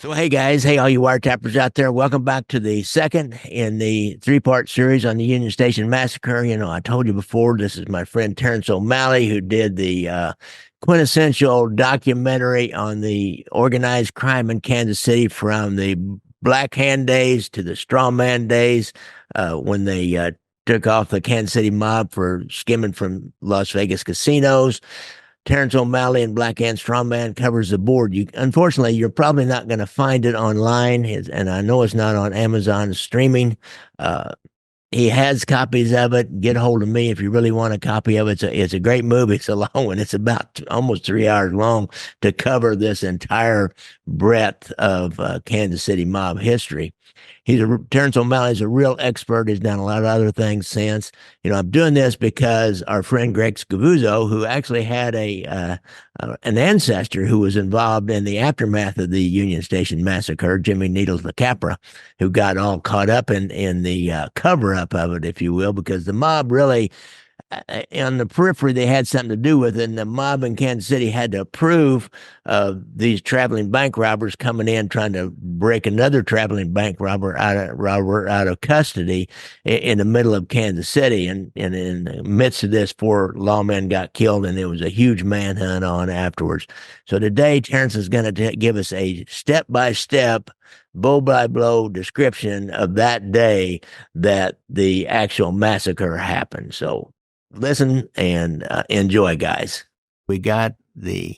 So, hey guys, hey, all you wiretappers out there, welcome back to the second in the three-part series on the Union Station Massacre. You know, I told you before, this is my friend Terrence O'Malley, who did the quintessential documentary on the organized crime in Kansas City from the Black Hand days to the Straw Man days, when they took off the Kansas City mob for skimming from Las Vegas casinos. Terrence O'Malley and Black Hand Strongman covers the board. Unfortunately, you're probably not going to find it online, and I know it's not on Amazon streaming. He has copies of it. Get a hold of me if you really want a copy of it. It's a great movie. It's a long one. It's about almost 3 hours long to cover this entire breadth of Kansas City mob history. Terrence O'Malley's a real expert. He's done a lot of other things since. You know, I'm doing this because our friend Greg Scavuzzo, who actually had an ancestor who was involved in the aftermath of the Union Station Massacre, Jimmy Needles the Capra, who got all caught up in the cover-up of it, if you will, because the mob really, on the periphery, they had something to do with it, and the mob in Kansas City had to approve of these traveling bank robbers coming in trying to break another traveling bank robber out of custody in the middle of Kansas City. And in the midst of this, 4 lawmen got killed, and there was a huge manhunt on afterwards. So today, Terrence is going to give us a step-by-step, blow-by-blow description of that day that the actual massacre happened. So listen and enjoy, guys. We got the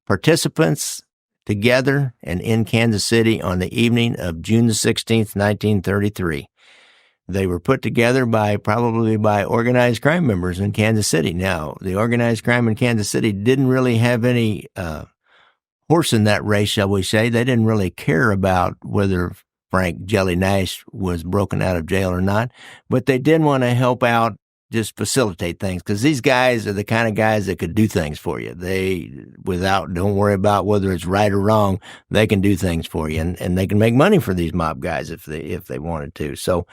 participants together and in Kansas City on the evening of June the 16th, 1933. They were put together probably by organized crime members in Kansas City. Now, the organized crime in Kansas City didn't really have any horse in that race, shall we say. They didn't really care about whether Frank Jelly Nash was broken out of jail or not, but they did want to help out, just facilitate things, because these guys are the kind of guys that could do things for you. Don't worry about whether it's right or wrong. They can do things for you, and they can make money for these mob guys if they wanted to. So,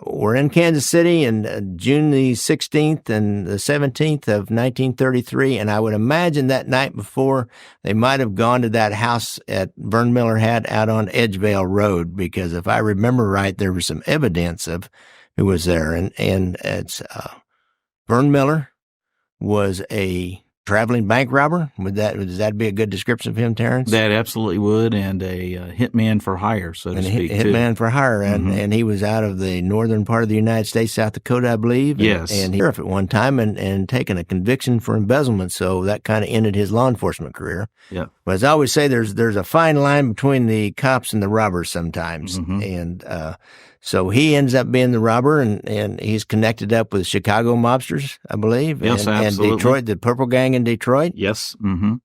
we're in Kansas City in June the 16th and the 17th of 1933. And I would imagine that night before they might have gone to that house that Verne Miller had out on Edgevale Road, because if I remember right, there was some evidence of who was there. And it's Verne Miller was a traveling bank robber. Does that be a good description of him, Terrence? That absolutely would, and a hitman for hire, so to speak. Hitman for hire, and he was out of the northern part of the United States, South Dakota, I believe. Yes. And he was at one time and taken a conviction for embezzlement, so that kind of ended his law enforcement career. Yeah. But as I always say, there's a fine line between the cops and the robbers sometimes, and so he ends up being the robber, and he's connected up with Chicago mobsters, I believe. Yes, absolutely. And Detroit, the Purple Gang in Detroit. Yes.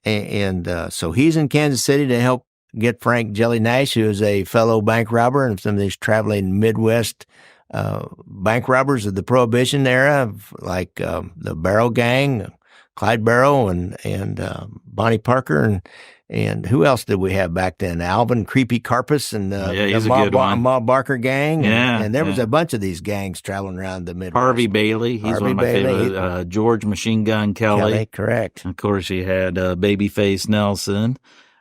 And so he's in Kansas City to help get Frank Jelly Nash, who is a fellow bank robber, and some of these traveling Midwest bank robbers of the Prohibition era, like the Barrow Gang, Clyde Barrow and Bonnie Parker, and who else did we have back then? Alvin Creepy Carpus and the Ma Barker gang. And there was a bunch of these gangs traveling around the Midwest. Harvey Bailey. He's one of my favorite. George Machine Gun Kelly. Correct. Of course, you had Babyface Nelson.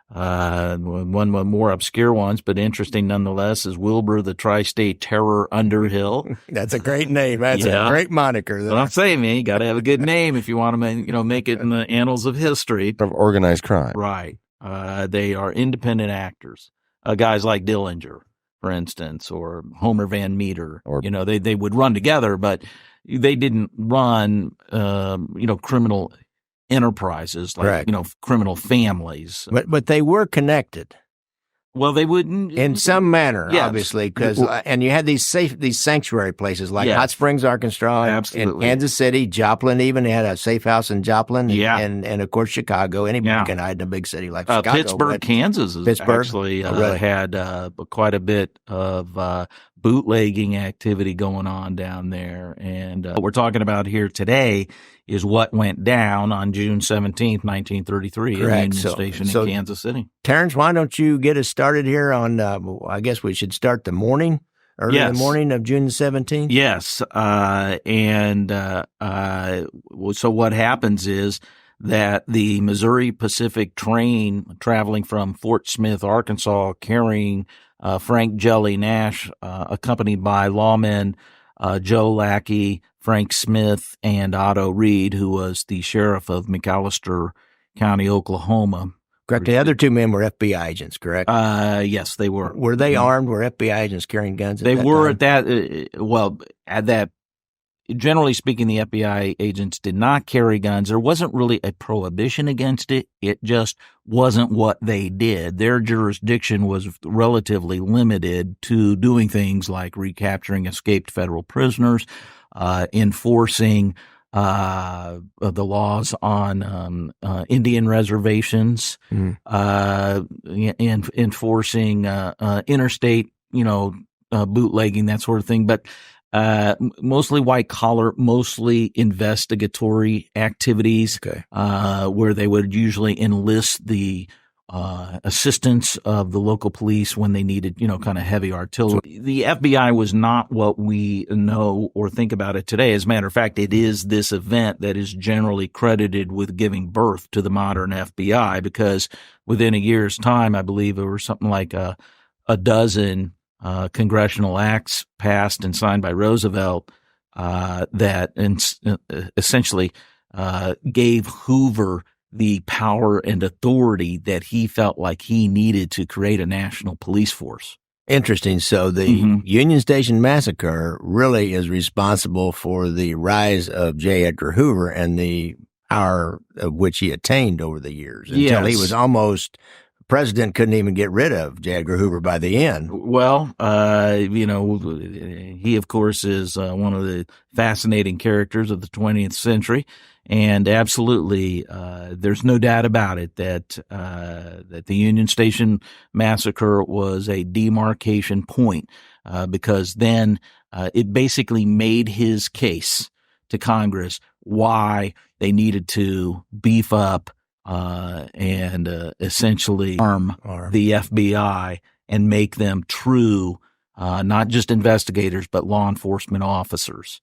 One of the more obscure ones, but interesting nonetheless, is Wilbur the Tri-State Terror Underhill. That's a great name. That's a great moniker. What I'm saying, man, you got to have a good name if you want to, make it in the annals of history. Of organized crime. Right. They are independent actors. Guys like Dillinger, for instance, or Homer Van Meter. They would run together, but they didn't run, criminal enterprises like, criminal families. But they were connected. Well, they wouldn't in some manner, yes. Obviously, because and you had these sanctuary places like Hot Springs, Arkansas, and Kansas City, Joplin. Even they had a safe house in Joplin, and of course Chicago. Anybody can hide in a big city like Chicago. Pittsburgh, Kansas, actually had quite a bit of bootlegging activity going on down there. And what we're talking about here today is what went down on June 17th, 1933 in Union Station in Kansas City. Terrence, why don't you get us started here on, I guess we should start the morning, early in the morning of June 17th? Yes. So what happens is that the Missouri Pacific train traveling from Fort Smith, Arkansas, carrying Frank Jelly Nash, accompanied by lawmen Joe Lackey, Frank Smith, and Otto Reed, who was the sheriff of McAllister County, Oklahoma. Correct. The other two men were FBI agents, correct? Yes, they were. Were they armed? Were FBI agents carrying guns at They that were time? at that. Generally speaking, the FBI agents did not carry guns. There wasn't really a prohibition against it. It just wasn't what they did. Their jurisdiction was relatively limited to doing things like recapturing escaped federal prisoners, enforcing the laws on Indian reservations, and enforcing interstate, bootlegging, that sort of thing. But mostly white collar, mostly investigatory activities, where they would usually enlist the assistance of the local police when they needed, kind of heavy artillery. The FBI was not what we know or think about it today. As a matter of fact, it is this event that is generally credited with giving birth to the modern FBI, because within a year's time, I believe there were something like a dozen congressional acts passed and signed by Roosevelt that essentially gave Hoover the power and authority that he felt like he needed to create a national police force. Interesting. So the Union Station Massacre really is responsible for the rise of J. Edgar Hoover and the power of which he attained over the years until he was almost president couldn't even get rid of J. Edgar Hoover by the end. Well, he, of course, is one of the fascinating characters of the 20th century. And absolutely, there's no doubt about it that the Union Station Massacre was a demarcation point, because then it basically made his case to Congress why they needed to beef up and essentially arm the FBI and make them true, not just investigators, but law enforcement officers.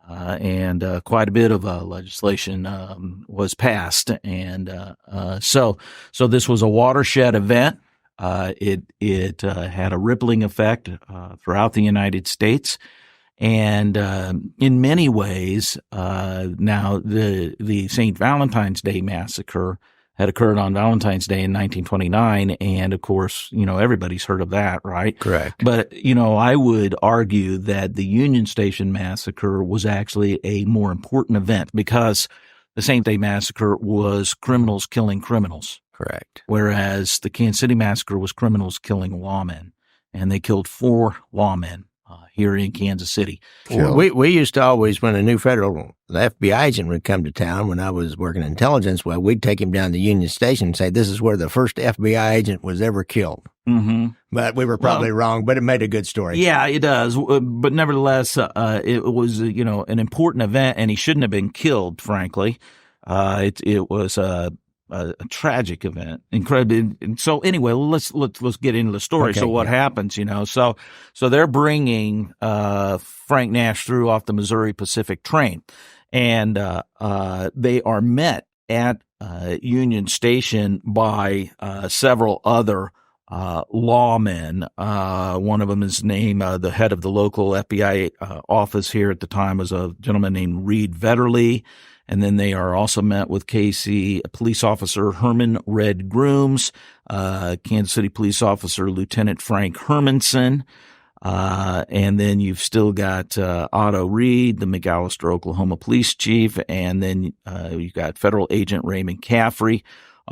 And quite a bit of legislation was passed. And so this was a watershed event. It had a rippling effect throughout the United States. And in many ways, now the St. Valentine's Day Massacre had occurred on Valentine's Day in 1929, and of course, everybody's heard of that, right? Correct. But I would argue that the Union Station Massacre was actually a more important event, because the St. Day Massacre was criminals killing criminals. Correct. Whereas the Kansas City Massacre was criminals killing lawmen, and they killed 4 lawmen here in Kansas City. Well, we used to always, when a new the FBI agent would come to town when I was working in intelligence, well, we'd take him down to Union Station and say, this is where the first FBI agent was ever killed. Mm-hmm. But we were probably wrong, but it made a good story. Yeah, it does. But nevertheless, it was, an important event, and he shouldn't have been killed, frankly. It was a tragic event, incredible. And so anyway, let's get into the story. Okay, so what happens, so they're bringing Frank Nash through off the Missouri Pacific train, and they are met at Union Station by several other lawmen. One of them is named the head of the local FBI office here at the time was a gentleman named Reed Vetterly. And then they are also met with KC police officer Herman Red Grooms, Kansas City police officer Lieutenant Frank Hermanson, and then you've still got Otto Reed, the McAllister, Oklahoma police chief, and then you've got federal agent Raymond Caffrey.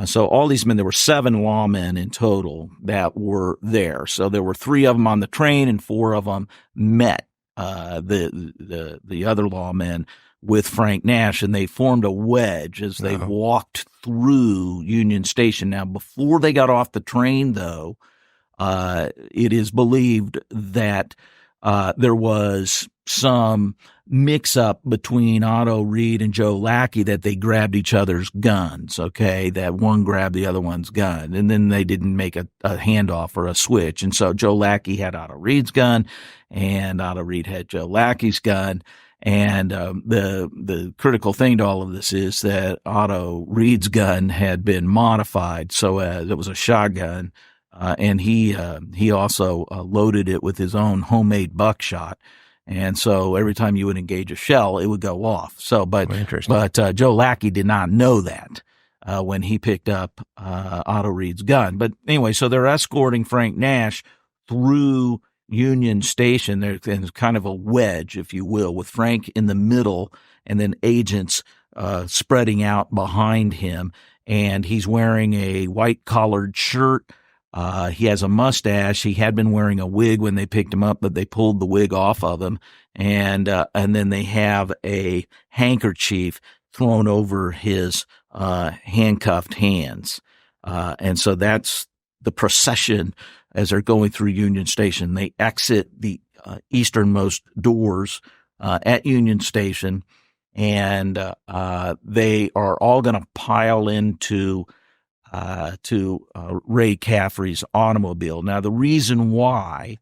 So all these men, there were 7 lawmen in total that were there. So there were 3 of them on the train, and 4 of them met the other lawmen with Frank Nash, and they formed a wedge as they walked through Union Station. Now, before they got off the train, though, it is believed that there was some mix-up between Otto Reed and Joe Lackey, that they grabbed each other's guns, okay, that one grabbed the other one's gun, and then they didn't make a handoff or a switch. And so Joe Lackey had Otto Reed's gun, and Otto Reed had Joe Lackey's gun. And the critical thing to all of this is that Otto Reed's gun had been modified, so it was a shotgun, and he also loaded it with his own homemade buckshot. And so every time you would engage a shell, it would go off. So, but Joe Lackey did not know that when he picked up Otto Reed's gun. But anyway, so they're escorting Frank Nash through Union Station. There's kind of a wedge, if you will, with Frank in the middle and then agents spreading out behind him. And he's wearing a white collared shirt. He has a mustache. He had been wearing a wig when they picked him up, but they pulled the wig off of him. And then they have a handkerchief thrown over his handcuffed hands. And so that's the procession as they're going through Union Station. They exit the easternmost doors at Union Station, and they are all going to pile into Ray Caffrey's automobile. Now, the reason why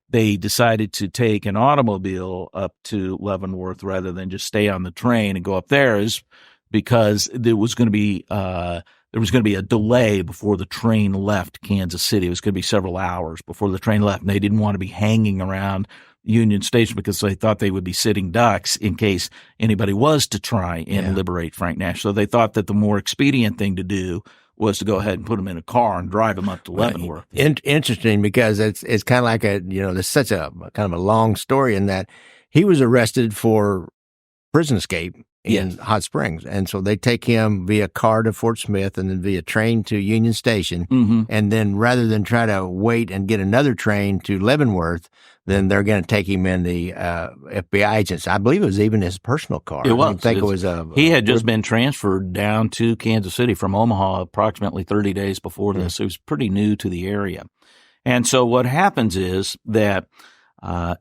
they decided to take an automobile up to Leavenworth rather than just stay on the train and go up there is because there was going to be a delay before the train left Kansas City. It was going to be several hours before the train left, and they didn't want to be hanging around Union Station because they thought they would be sitting ducks in case anybody was to try and liberate Frank Nash. So they thought that the more expedient thing to do was to go ahead and put him in a car and drive him up to Leavenworth. Interesting, because it's kind of like there's such a kind of a long story in that he was arrested for prison escape in Hot Springs. And so they take him via car to Fort Smith and then via train to Union Station. Mm-hmm. And then rather than try to wait and get another train to Leavenworth, then they're going to take him in the FBI agents. I believe it was even his personal car. It was. He had just been transferred down to Kansas City from Omaha approximately 30 days before this. Mm-hmm. He was pretty new to the area. And so what happens is that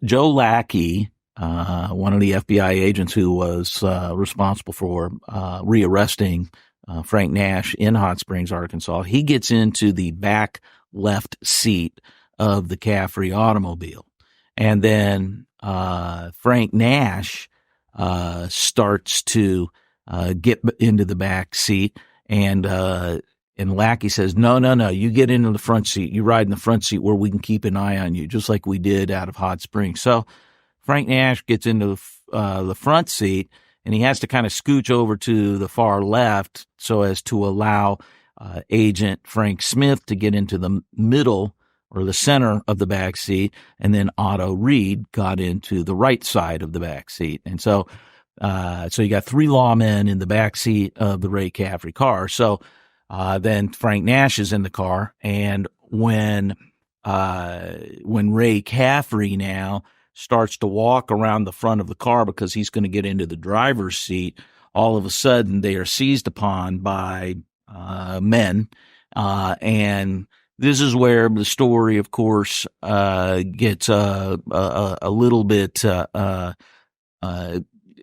Joe Lackey, one of the FBI agents who was responsible for rearresting Frank Nash in Hot Springs, Arkansas, he gets into the back left seat of the Caffrey automobile. And then Frank Nash starts to get into the back seat, and Lackey says, no, you get into the front seat. You ride in the front seat where we can keep an eye on you, just like we did out of Hot Springs. So Frank Nash gets into the front seat, and he has to kind of scooch over to the far left so as to allow Agent Frank Smith to get into the middle or the center of the back seat, and then Otto Reed got into the right side of the back seat. And so you got three lawmen in the back seat of the Ray Caffrey car. So then Frank Nash is in the car, and when Ray Caffrey now starts to walk around the front of the car because he's going to get into the driver's seat, all of a sudden they are seized upon by men, and this is where the story, of course, gets a little bit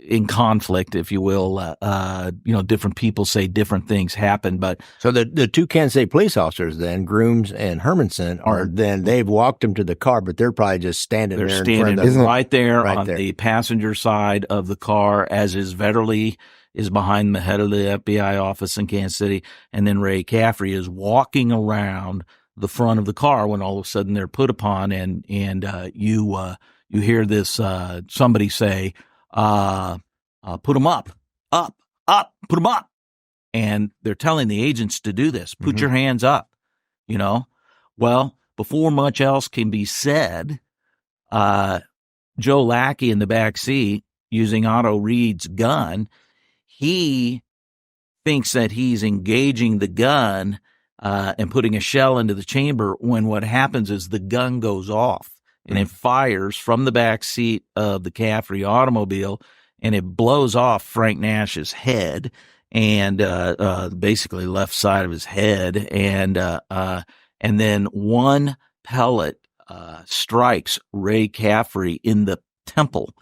in conflict, if you will. Different people say different things happen, but so the two Kansas City police officers, then Grooms and Hermanson, they've walked him to the car, but they're probably just standing there. They're standing right there on the passenger side of the car, as is Vetterli is behind the head of the FBI office in Kansas City, and then Ray Caffrey is walking around the front of the car when all of a sudden they're put upon, and you hear this somebody say, put them up, put them up. And they're telling the agents to do this. Put your hands up, Well, before much else can be said, Joe Lackey in the back seat using Otto Reed's gun, he thinks that he's engaging the gun and putting a shell into the chamber, when what happens is the gun goes off. And it fires from the back seat of the Caffrey automobile, and it blows off Frank Nash's head and basically left side of his head, and then one pellet strikes Ray Caffrey in the temple,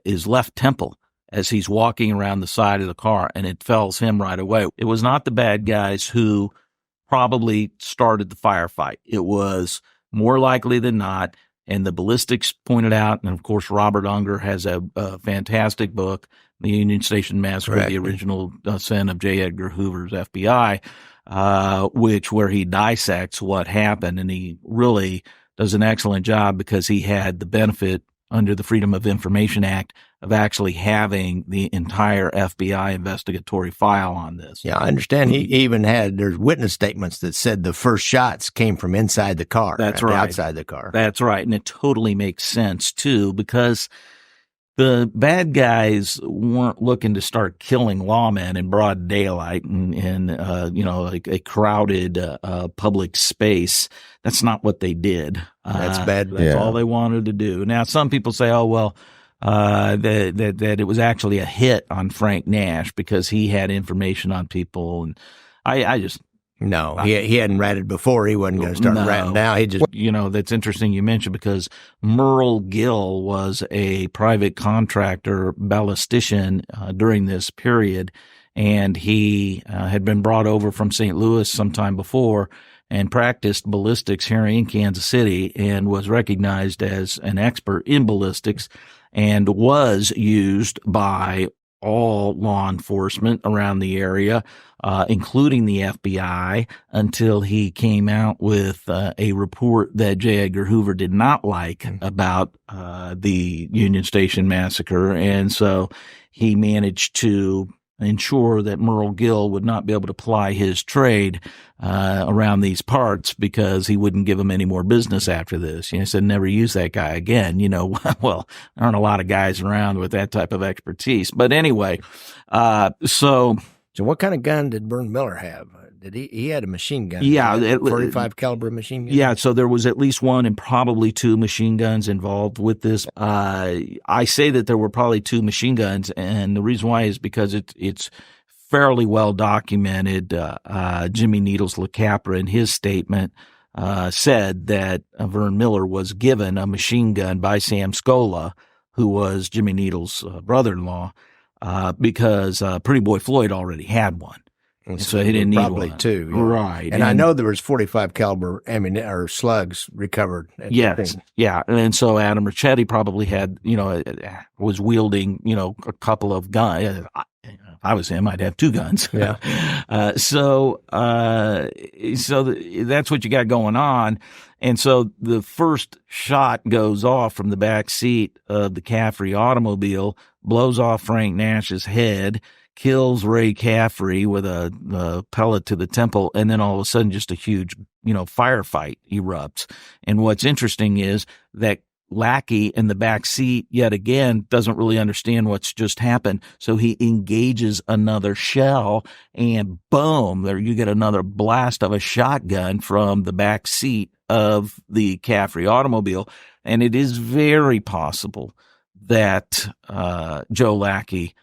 his left temple, as he's walking around the side of the car, and it fells him right away. It was not the bad guys who probably started the firefight. It was more likely than not and the ballistics pointed out. And of course, Robert Unger has a fantastic book, The Union Station Massacre, Correct. the original sin of J. Edgar Hoover's FBI, where he dissects what happened. And he really does an excellent job because he had the benefit under the Freedom of Information Act of actually having the entire FBI investigatory file on this. Yeah, I understand. He even there's witness statements that said the first shots came from inside the car. That's right. Outside the car. That's right. And it totally makes sense, too, because the bad guys weren't looking to start killing lawmen in broad daylight in like a crowded public space. That's not what they did. That's bad. That's all they wanted to do. Now, some people say, oh, well, that it was actually a hit on Frank Nash because he had information on people. And I just... No, he hadn't ratted before. He wasn't going to start ratting now. He just, that's interesting you mentioned because Merle Gill was a private contractor ballistician during this period, and he had been brought over from St. Louis sometime before and practiced ballistics here in Kansas City and was recognized as an expert in ballistics and was used by all law enforcement around the area, including the FBI, until he came out with a report that J. Edgar Hoover did not like about the Union Station Massacre. And so he managed to ensure that Merle Gill would not be able to ply his trade around these parts because he wouldn't give him any more business after this. He said, never use that guy again. Well, there aren't a lot of guys around with that type of expertise. But anyway, so what kind of gun did Verne Miller have? Did he had a machine gun? Yeah. 45 caliber machine gun? Yeah. So there was at least one and probably two machine guns involved with this. I say that there were probably two machine guns. And the reason why is because it's fairly well documented. Jimmy Needles LaCapra in his statement, said that Verne Miller was given a machine gun by Sam Scola, who was Jimmy Needles' brother-in-law, because Pretty Boy Floyd already had one. And so he didn't need probably one. two. Yeah. Right. And I know there was 45 caliber or slugs recovered. Yes. Yeah. And so Adam Richetti probably had, was wielding, a couple of guns. If I was him, I'd have two guns. Yeah. So that's what you got going on. And so the first shot goes off from the back seat of the Caffrey automobile, blows off Frank Nash's head, kills Ray Caffrey with a pellet to the temple, and then all of a sudden just a huge, firefight erupts. And what's interesting is that Lackey in the back seat, yet again, doesn't really understand what's just happened. So he engages another shell, and boom, there you get another blast of a shotgun from the back seat of the Caffrey automobile. And it is very possible that Joe Lackey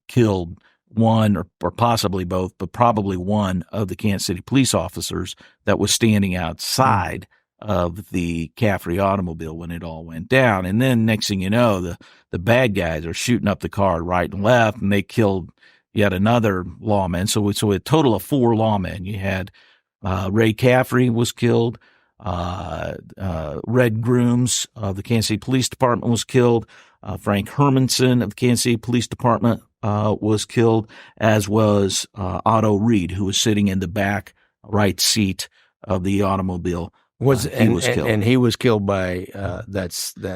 killed one or possibly both, but probably one of the Kansas City police officers that was standing outside of the Caffrey automobile when it all went down. And then next thing you know, the bad guys are shooting up the car right and left, and they killed yet another lawman. So a total of 4 lawmen. You had Ray Caffrey was killed. Red Grooms of the Kansas City Police Department was killed. Frank Hermanson of the Kansas City Police Department was killed, as was Otto Reed, who was sitting in the back right seat of the automobile. He was killed, and he was killed by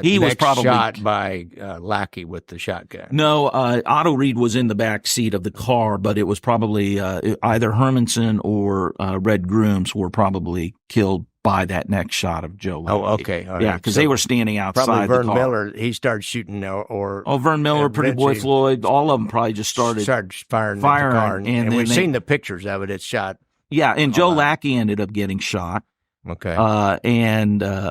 he was probably shot by Lackey with the shotgun. No, Otto Reed was in the back seat of the car, but it was probably either Hermanson or Red Grooms were probably killed by that next shot of Joe Lackey. Oh, okay. All right. Yeah, because they were standing outside probably the Verne car. Miller, he started shooting Verne Miller, Pretty Boy Floyd, all of them probably just started firing at the car. And we've seen the pictures of it. It's shot. Yeah, and Joe Lackey ended up getting shot. Okay.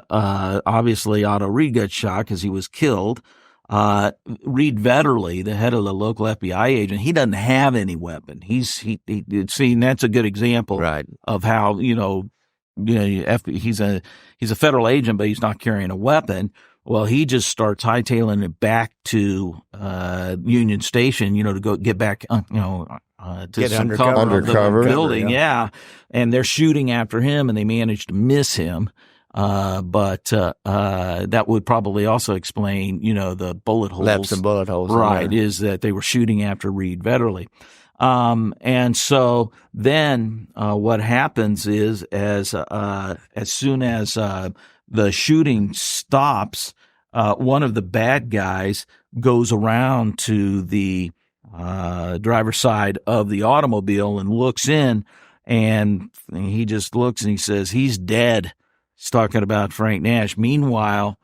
Obviously Otto Reed got shot because he was killed. Reed Vetterly, the head of the local FBI agent, he doesn't have any weapon. He's that's a good example of how, he's a federal agent, but he's not carrying a weapon. Well, he just starts hightailing it back to Union Station, to go get back, to get some undercover building. Yeah. And they're shooting after him, and they manage to miss him. But that would probably also explain, the bullet holes. Left some bullet holes. Right, is that they were shooting after Reed Vetterli. And so then what happens is as soon as the shooting stops, one of the bad guys goes around to the driver's side of the automobile and looks in, and he just looks and he says, "He's dead." He's talking about Frank Nash. Meanwhile,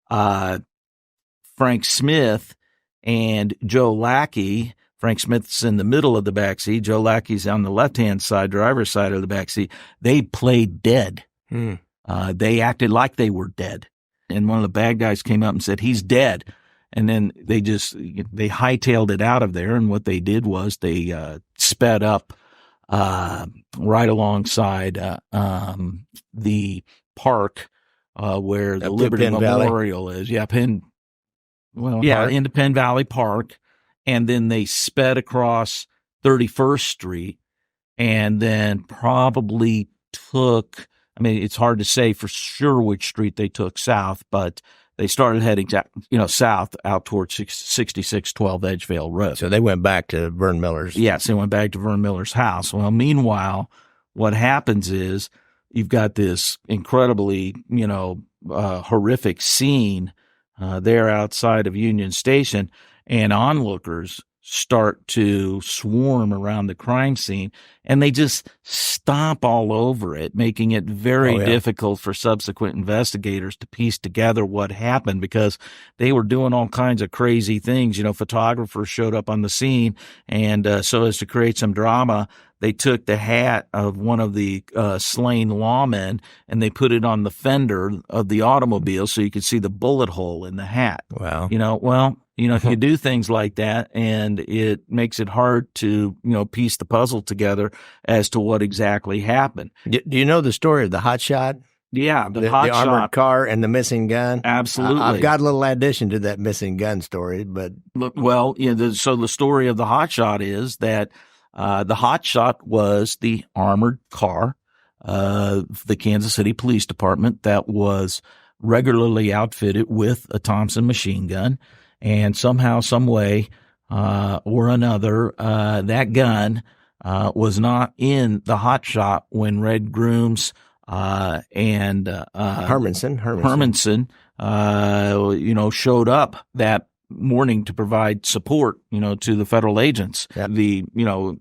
Frank Smith and Joe Lackey, Frank Smith's in the middle of the backseat, Joe Lackey's on the left-hand side, driver's side of the backseat. They played dead. They acted like they were dead. And one of the bad guys came up and said, "He's dead." And then they hightailed it out of there. And what they did was they sped up right alongside the park where the Liberty Memorial is. Yeah, into Penn Valley Park. And then they sped across 31st Street and then probably took, it's hard to say for sure which street they took south, but they started heading south out towards 6612 Edgevale Road. So they went back to Verne Miller's. Yes, they went back to Verne Miller's house. Well, meanwhile, what happens is you've got this incredibly, horrific scene there outside of Union Station, and onlookers start to swarm around the crime scene, and they just stomp all over it, making it very difficult for subsequent investigators to piece together what happened, because they were doing all kinds of crazy things. Photographers showed up on the scene, and so as to create some drama, they took the hat of one of the slain lawmen and they put it on the fender of the automobile so you could see the bullet hole in the hat. Wow. You do things like that, and it makes it hard to, piece the puzzle together as to what exactly happened. Do you know the story of the hot shot? Yeah, the armored car and the missing gun? Absolutely. I've got a little addition to that missing gun story, but... So the story of the hot shot is that the hot shot was the armored car of the Kansas City Police Department that was regularly outfitted with a Thompson machine gun. And somehow, some way, or another, that gun was not in the hot shot when Red Grooms and Hermanson, showed up that morning to provide support, to the federal agents. Yep. The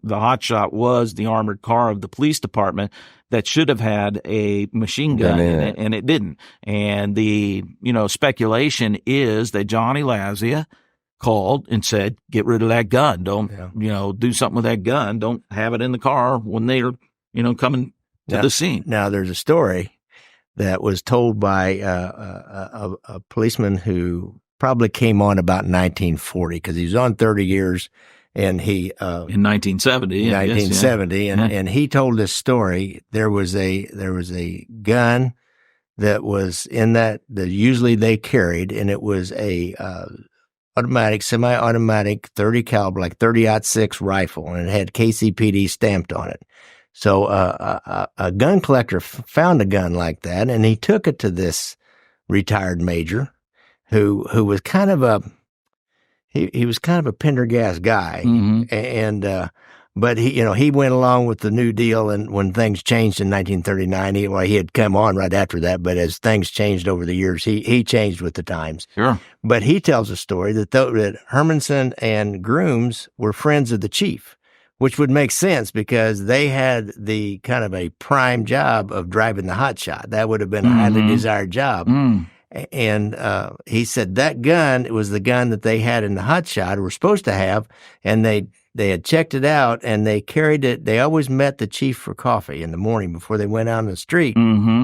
hot shot was the armored car of the police department that should have had a machine gun in it, and it didn't. And the, speculation is that Johnny Lazia called and said, "Get rid of that gun. Don't, do something with that gun. Don't have it in the car when they're, coming to the scene." Now, there's a story that was told by a policeman who probably came on about 1940, because he was on 30 years, and he in 1970, and he told this story. There was a gun that was in that usually they carried, and it was a automatic, semi-automatic 30 caliber, like 30-06 rifle, and it had KCPD stamped on it. So a gun collector found a gun like that, and he took it to this retired major who was kind of a Pendergast guy, and but he went along with the New Deal, and when things changed in 1939, he had come on right after that, but as things changed over the years, he changed with the times. Sure. But he tells a story that Hermanson and Grooms were friends of the chief, which would make sense because they had the kind of a prime job of driving the hot shot. That would have been a highly desired job. And he said that gun was the gun that they had in the hot shot, or were supposed to have, and they had checked it out, and they carried it. They always met the chief for coffee in the morning before they went out on the street.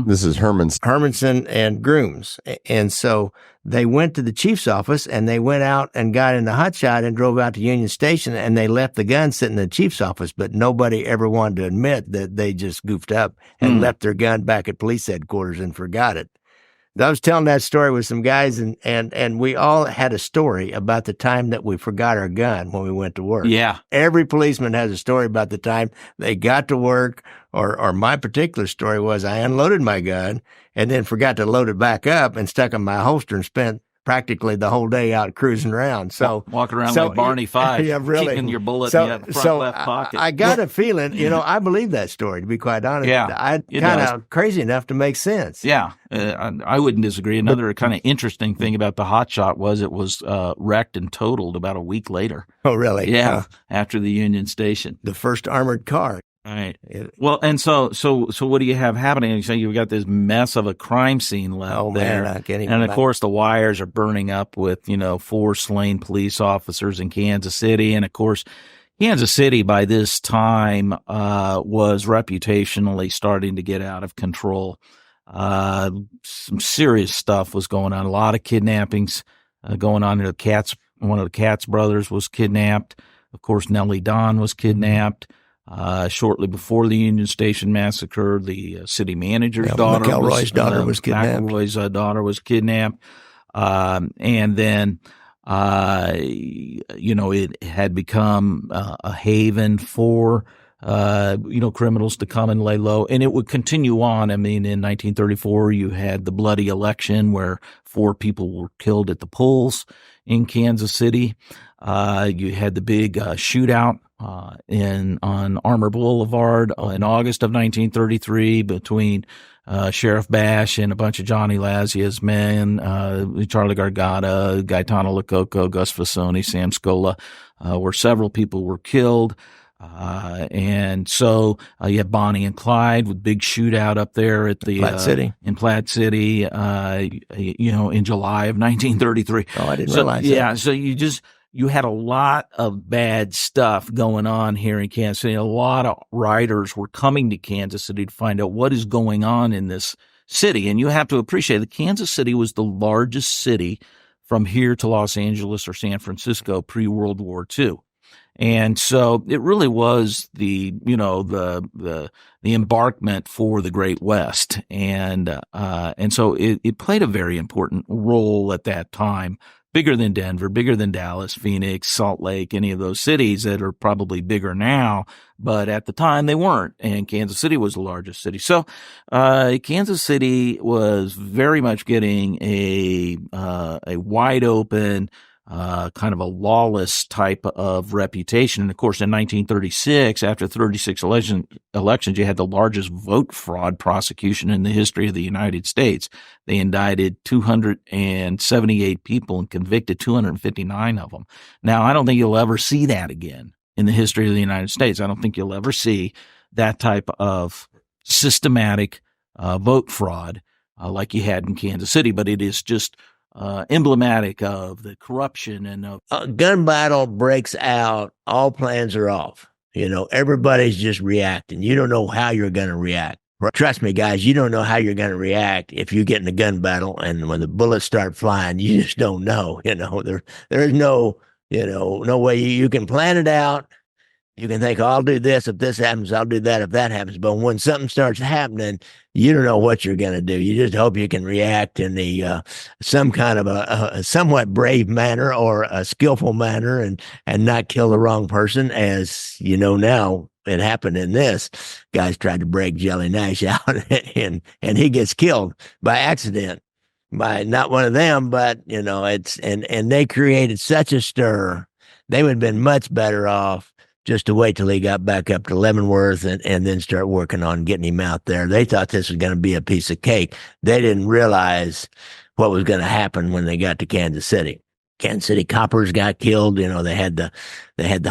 This is Hermanson and Grooms. And so they went to the chief's office, and they went out and got in the hot shot and drove out to Union Station, and they left the gun sitting in the chief's office, but nobody ever wanted to admit that they just goofed up and left their gun back at police headquarters and forgot it. I was telling that story with some guys, and we all had a story about the time that we forgot our gun when we went to work. Yeah. Every policeman has a story about the time they got to work, or my particular story was I unloaded my gun and then forgot to load it back up and stuck it in my holster and spent practically the whole day out cruising around. So walking around like Barney Five, yeah, really. keeping your bullet in your front left pocket. I got a feeling, I believe that story, to be quite honest. Yeah, I kind of crazy enough to make sense. Yeah, I wouldn't disagree. Another kind of interesting thing about the Hot Shot was it was wrecked and totaled about a week later. Oh, really? Yeah, after the Union Station. The first armored car. Right. Well, and so what do you have happening? So you've got this mess of a crime scene left there. Man, I can't even and of course the wires are burning up with, 4 slain police officers in Kansas City. And of course, Kansas City by this time, was reputationally starting to get out of control. Some serious stuff was going on. A lot of kidnappings, going on. One of the Katz brothers was kidnapped. Of course, Nellie Don was kidnapped. Shortly before the Union Station Massacre, the city manager's daughter, McElroy's daughter was kidnapped. McElroy's daughter was kidnapped. And then, it had become a haven for, criminals to come and lay low. And it would continue on. I mean, in 1934, you had the bloody election where 4 people were killed at the polls in Kansas City. You had the big shootout on Armour Boulevard in August of 1933 between Sheriff Bash and a bunch of Johnny Lazia's men, Charlie Gargata, Gaetano Lococo, Gus Fasoni, Sam Scola, where several people were killed. And so you have Bonnie and Clyde with big shootout up there at the Platte City. In Platte City, in July of 1933. Oh, I didn't realize that. Yeah, so you had a lot of bad stuff going on here in Kansas City. A lot of writers were coming to Kansas City to find out what is going on in this city. And you have to appreciate that Kansas City was the largest city from here to Los Angeles or San Francisco pre-World War II. And so it really was the embarkment for the Great West. And so it played a very important role at that time. Bigger than Denver, bigger than Dallas, Phoenix, Salt Lake, any of those cities that are probably bigger now, but at the time they weren't. And Kansas City was the largest city. So, Kansas City was very much getting a wide open, kind of a lawless type of reputation. And of course, in 1936, after 36 elections, you had the largest vote fraud prosecution in the history of the United States. They indicted 278 people and convicted 259 of them. Now, I don't think you'll ever see that again in the history of the United States. I don't think you'll ever see that type of systematic vote fraud like you had in Kansas City, but it is just emblematic of the corruption and of a gun battle breaks out. All plans are off. Everybody's just reacting. You don't know how you're going to react. Trust me, guys, you don't know how you're going to react if you get in a gun battle, and when the bullets start flying, you just don't know. There is no way you can plan it out. You can think, I'll do this. If this happens, I'll do that. If that happens. But when something starts happening, you don't know what you're going to do. You just hope you can react in some kind of a somewhat brave manner or a skillful manner and not kill the wrong person. As you know now, it happened in this. Guys tried to break Jelly Nash out and he gets killed by accident by not one of them, but and they created such a stir. They would have been much better off just to wait till he got back up to Leavenworth and then start working on getting him out there. They thought this was going to be a piece of cake. They didn't realize what was going to happen when they got to Kansas City. Kansas City coppers got killed. They had the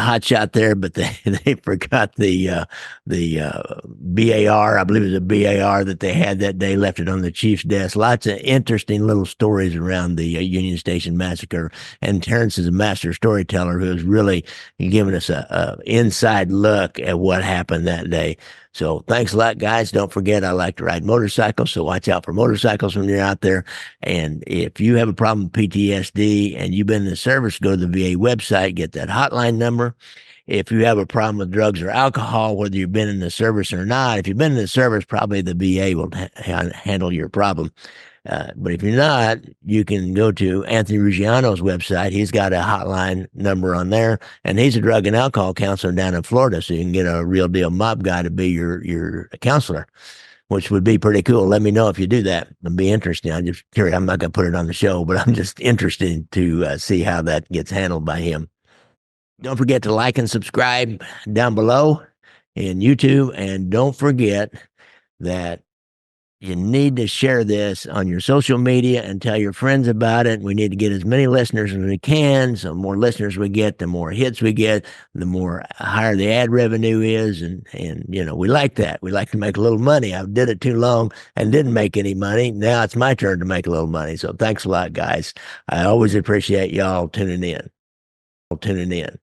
hot shot there, but they forgot the BAR. I believe it was a BAR that they had that day, left it on the chief's desk. Lots of interesting little stories around the Union Station Massacre. And Terrence is a master storyteller who's really giving us a inside look at what happened that day. So thanks a lot, guys. Don't forget, I like to ride motorcycles, so watch out for motorcycles when you're out there. And if you have a problem with PTSD and you've been in the service, go to the VA website, get that hotline number. If you have a problem with drugs or alcohol, whether you've been in the service or not, if you've been in the service, probably the VA will handle your problem. But if you're not, you can go to Anthony Ruggiano's website. He's got a hotline number on there, and he's a drug and alcohol counselor down in Florida, so you can get a real deal mob guy to be your counselor, which would be pretty cool. Let me know if you do that. It'll be interesting. I'm just curious. I'm not going to put it on the show, but I'm just interested to see how that gets handled by him. Don't forget to like and subscribe down below in YouTube, and don't forget that you need to share this on your social media and tell your friends about it. We need to get as many listeners as we can. So the more listeners we get, the more hits we get, the more higher the ad revenue is. And we like that. We like to make a little money. I did it too long and didn't make any money. Now it's my turn to make a little money. So thanks a lot, guys. I always appreciate y'all tuning in. Tuning in.